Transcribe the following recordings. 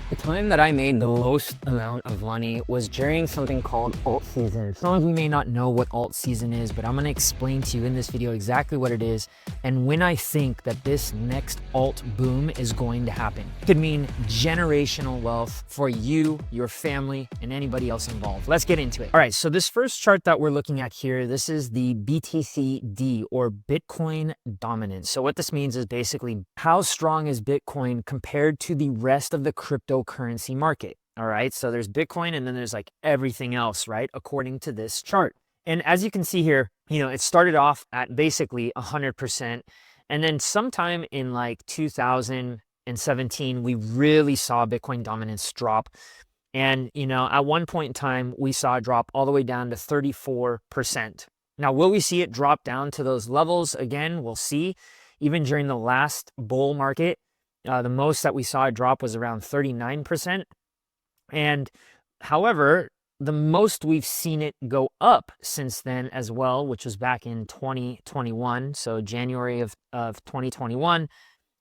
The time that I made the most amount of money was during something called AltSeason. Some of you may not know what AltSeason is, but I'm going to explain to you in this video exactly what it is and when I think that this next alt boom is going to happen. It could mean generational wealth for you, your family, and anybody else involved. Let's get into it. All right, so this first chart that we're looking at here, this is the BTCD, or Bitcoin dominance. So what this means is basically how strong is Bitcoin compared to the rest of the cryptocurrency market. All right, so there's Bitcoin and then there's like everything else, right, according to this chart. And as you can see here, it started off at basically 100%. And then sometime in like 2017, we really saw Bitcoin dominance drop. And, at one point in time, we saw it drop all the way down to 34%. Now, will we see it drop down to those levels again? We'll see. Even during the last bull market, the most that we saw it drop was around 39%. And however, the most we've seen it go up since then as well, which was back in 2021. So January of 2021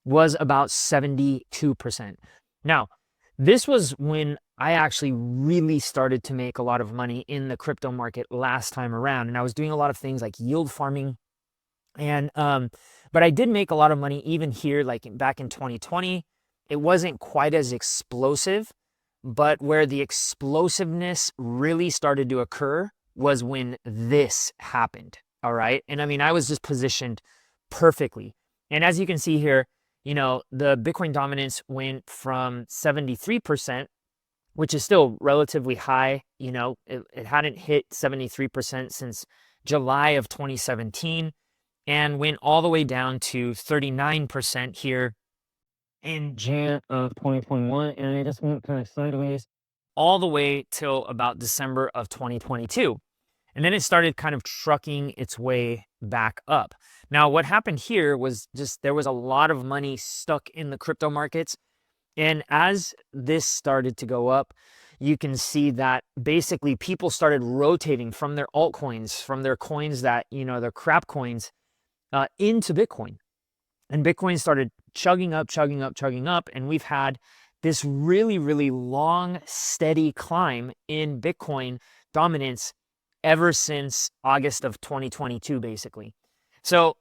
was about 72%. Now, this was when I actually really started to make a lot of money in the crypto market last time around. And I was doing a lot of things like yield farming. And, but I did make a lot of money even here, like back in 2020. It wasn't quite as explosive, but where the explosiveness really started to occur was when this happened. All right. And I mean, I was just positioned perfectly. And as you can see here, the Bitcoin dominance went from 73%, which is still relatively high. It hadn't hit 73% since July of 2017 and went all the way down to 39% here in Jan of 2021. And it just went kind of sideways all the way till about December of 2022. And then it started kind of trucking its way back up. Now, what happened here was just there was a lot of money stuck in the crypto markets. And as this started to go up, you can see that basically people started rotating from their altcoins, from their coins that, their crap coins, into Bitcoin. And Bitcoin started chugging up. And we've had this really, really long, steady climb in Bitcoin dominance ever since August of 2022, basically. So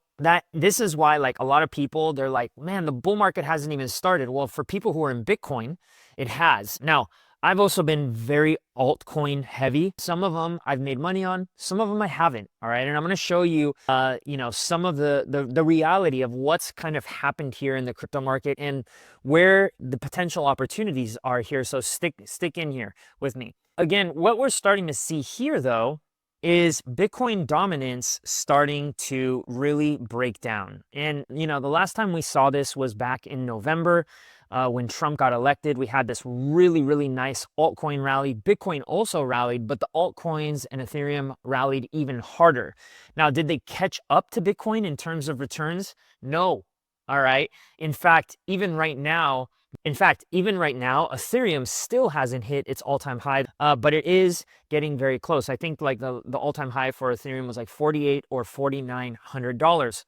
this is why, like, a lot of people, they're like, man, the bull market hasn't even started. Well, for people who are in Bitcoin, it has. Now, I've also been very altcoin heavy. Some of them I've made money on, some of them I haven't. All right. And I'm going to show you, some of the reality of what's kind of happened here in the crypto market and where the potential opportunities are here. So stick in here with me. Again, what we're starting to see here, though, is Bitcoin dominance starting to really break down. And, the last time we saw this was back in November when Trump got elected. We had this really, really nice altcoin rally. Bitcoin also rallied, but the altcoins and Ethereum rallied even harder. Now, did they catch up to Bitcoin in terms of returns? No. All right. In fact, even right now, Ethereum still hasn't hit its all-time high, but it is getting very close. I think like the all-time high for Ethereum was like $4,800 or $4,900.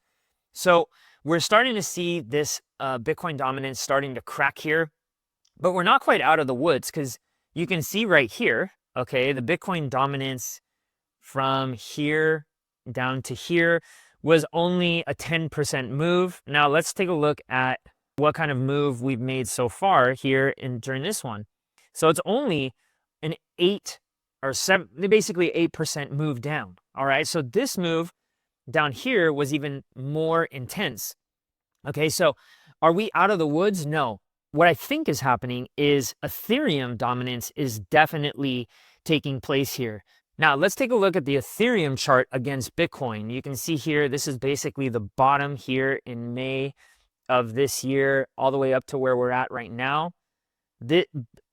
So we're starting to see this Bitcoin dominance starting to crack here, but we're not quite out of the woods because you can see right here, okay, the Bitcoin dominance from here down to here was only a 10% move. Now let's take a look at what kind of move we've made so far here during this one. So it's only an 8 or 7, basically 8% move down. All right. So this move down here was even more intense. Okay. So are we out of the woods? No. What I think is happening is Ethereum dominance is definitely taking place here. Now let's take a look at the Ethereum chart against Bitcoin. You can see here, this is basically the bottom here in May of this year, all the way up to where we're at right now. The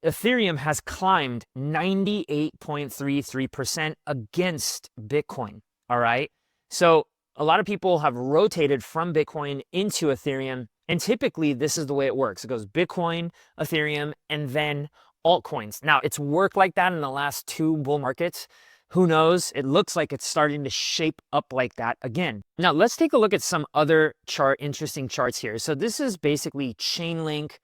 Ethereum has climbed 98.33% against Bitcoin. All right. So a lot of people have rotated from Bitcoin into Ethereum. And typically this is the way it works. It goes Bitcoin, Ethereum, and then altcoins. Now it's worked like that in the last 2 bull markets. Who knows? It looks like it's starting to shape up like that again. Now let's take a look at some other interesting charts here. So this is basically Chainlink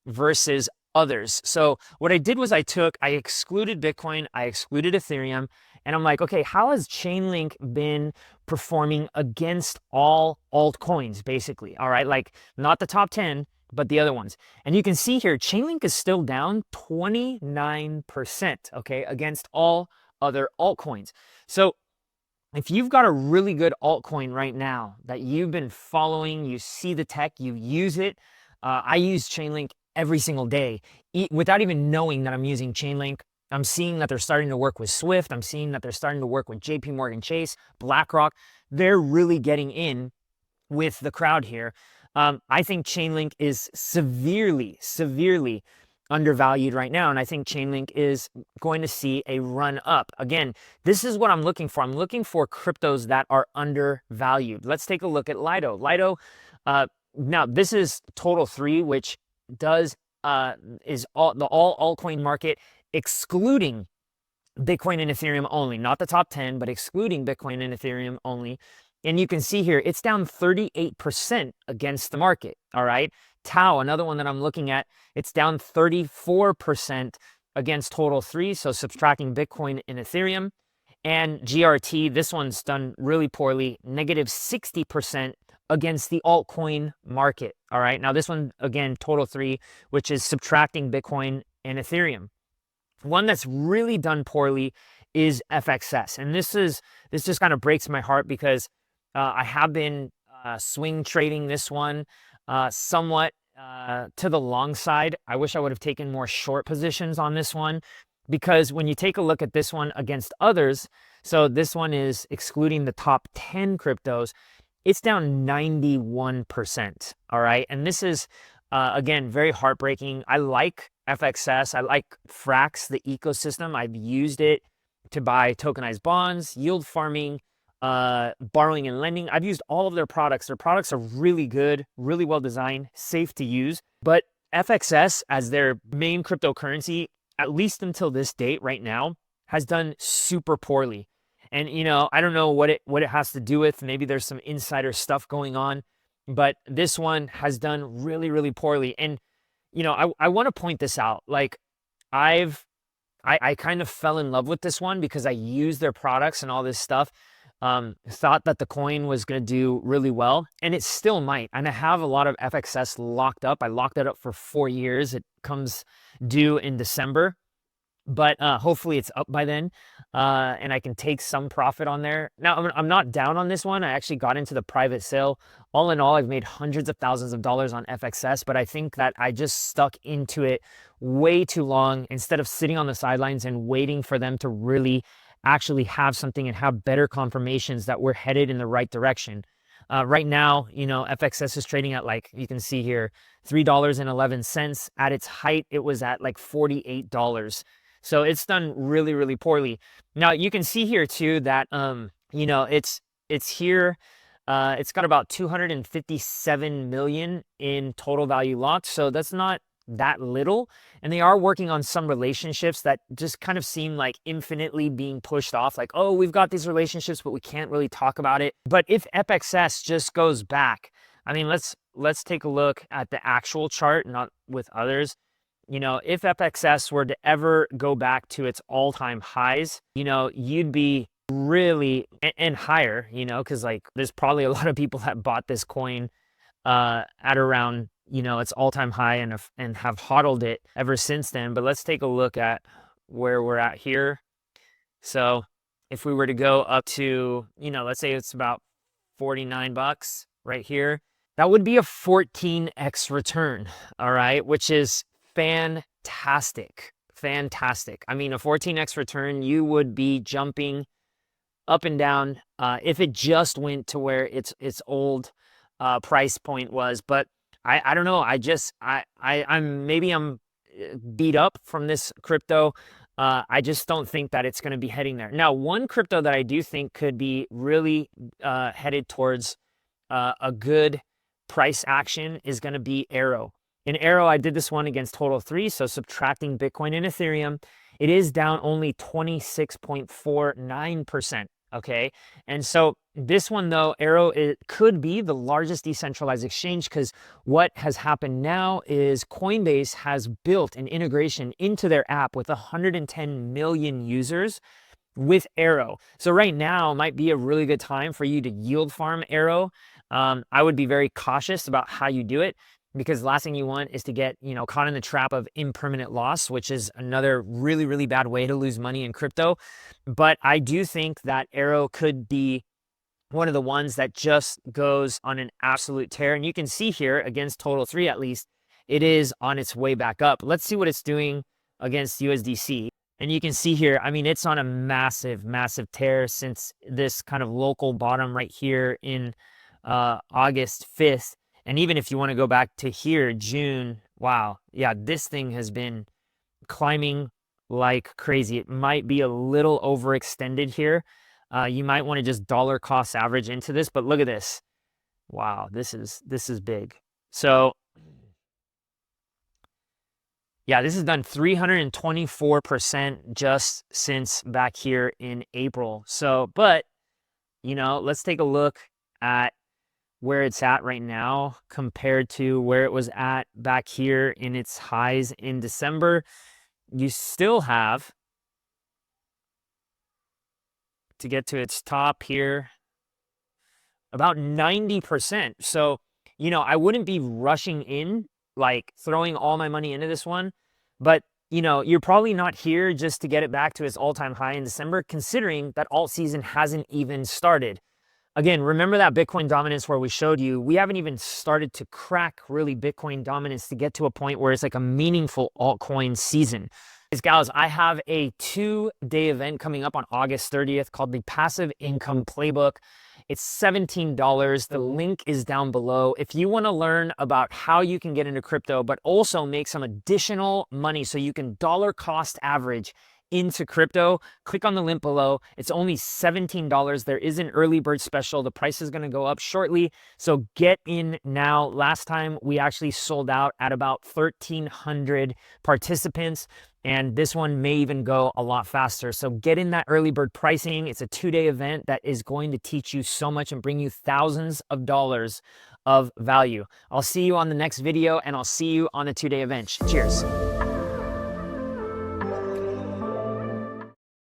versus others. So what I did was I excluded Bitcoin, I excluded Ethereum, and I'm like, okay, how has Chainlink been performing against all altcoins, basically? All right, like not the top 10, but the other ones. And you can see here, Chainlink is still down 29%, okay, against all other altcoins. So if you've got a really good altcoin right now that you've been following, you see the tech, you use it. I use Chainlink every single day without even knowing that I'm using Chainlink. I'm seeing that they're starting to work with Swift. I'm seeing that they're starting to work with JP Morgan Chase, BlackRock. They're really getting in with the crowd here. I think Chainlink is severely undervalued right now. And I think Chainlink is going to see a run up. Again, this is what I'm looking for. I'm looking for cryptos that are undervalued. Let's take a look at Lido. Lido, now this is Total 3, which is the all altcoin market, excluding Bitcoin and Ethereum only, not the top 10, but excluding Bitcoin and Ethereum only. And you can see here, it's down 38% against the market, all right? Tau, another one that I'm looking at, it's down 34% against Total 3, so subtracting Bitcoin and Ethereum. And GRT, this one's done really poorly, negative 60% against the altcoin market, all right? Now this one, again, Total 3, which is subtracting Bitcoin and Ethereum. One that's really done poorly is FXS. And this just kind of breaks my heart because I have been swing trading this one somewhat to the long side. I wish I would have taken more short positions on this one, because when you take a look at this one against others, so this one is excluding the top 10 cryptos, it's down 91%. All right. And this is, again, very heartbreaking. I like FXS. I like Frax, the ecosystem. I've used it to buy tokenized bonds, yield farming, borrowing and lending. I've used all of their products. Their products are really good, really well designed, safe to use. But FXS, as their main cryptocurrency, at least until this date right now, has done super poorly. And, you know, I don't know what it has to do with. Maybe there's some insider stuff going on, but this one has done really poorly. And, you know, I want to point this out. Like, I kind of fell in love with this one because I used their products and all this stuff. Thought that the coin was going to do really well, and it still might. And I have a lot of FXS locked up. I locked it up for 4 years. It comes due in December, but hopefully it's up by then, and I can take some profit on there. Now, I'm not down on this one. I actually got into the private sale. All in all, I've made hundreds of thousands of dollars on FXS, but I think that I just stuck into it way too long instead of sitting on the sidelines and waiting for them to really actually have something and have better confirmations that we're headed in the right direction. Right now, you know, FXS is trading at, like you can see here, $3.11. At its height, it was at like $48. So it's done really poorly. Now you can see here too that you know, it's here. It's got about 257 million in total value locked. So that's not that little. And they are working on some relationships that just kind of seem like infinitely being pushed off. Like, oh, we've got these relationships, but we can't really talk about it. But if FXS just goes back, I mean, let's take a look at the actual chart, not with others. You know, if FXS were to ever go back to its all-time highs, you know, you'd be really, and higher, you know, because like there's probably a lot of people that bought this coin at around, you know, its all-time high and have hodled it ever since then. But let's take a look at where we're at here. So if we were to go up to, you know, let's say it's about 49 bucks right here, that would be a 14x return, all right, which is fantastic. I mean, a 14x return, you would be jumping up and down if it just went to where its old price point was. But I don't know. I'm beat up from this crypto. I just don't think that it's going to be heading there. Now, one crypto that I do think could be really headed towards a good price action is going to be Arrow. In Arrow, I did this one against Total 3, so subtracting Bitcoin and Ethereum, it is down only 26.49%. Okay. And so this one, though, Arrow, it could be the largest decentralized exchange because what has happened now is Coinbase has built an integration into their app with 110 million users with Arrow. So right now might be a really good time for you to yield farm Arrow. I would be very cautious about how you do it because the last thing you want is to get, caught in the trap of impermanent loss, which is another really, really bad way to lose money in crypto. But I do think that Arrow could be one of the ones that just goes on an absolute tear. And you can see here against Total 3, at least, it is on its way back up. Let's see what it's doing against USDC. And you can see here, I mean, it's on a massive, massive tear since this kind of local bottom right here in August 5th. And even if you want to go back to here, June, wow. Yeah, this thing has been climbing like crazy. It might be a little overextended here. You might want to just dollar cost average into this, but look at this. Wow, this is big. So yeah, this has done 324% just since back here in April. So, but let's take a look at where it's at right now compared to where it was at back here in its highs in December. You still have to get to its top here about 90%. So, I wouldn't be rushing in, like throwing all my money into this one, but you're probably not here just to get it back to its all-time high in December, considering that alt season hasn't even started. Again, remember that Bitcoin dominance where we showed you, we haven't even started to crack really Bitcoin dominance to get to a point where it's like a meaningful altcoin season. Gals, I have a 2-day event coming up on August 30th called the Passive Income Playbook. It's $17. The link is down below. If you want to learn about how you can get into crypto, but also make some additional money so you can dollar cost average into crypto, click on the link below. It's only $17. There is an early bird special. The price is going to go up shortly. So get in now. Last time we actually sold out at about 1,300 participants. And this one may even go a lot faster. So get in that early bird pricing. It's a 2-day event that is going to teach you so much and bring you thousands of dollars of value. I'll see you on the next video and I'll see you on the 2-day event. Cheers.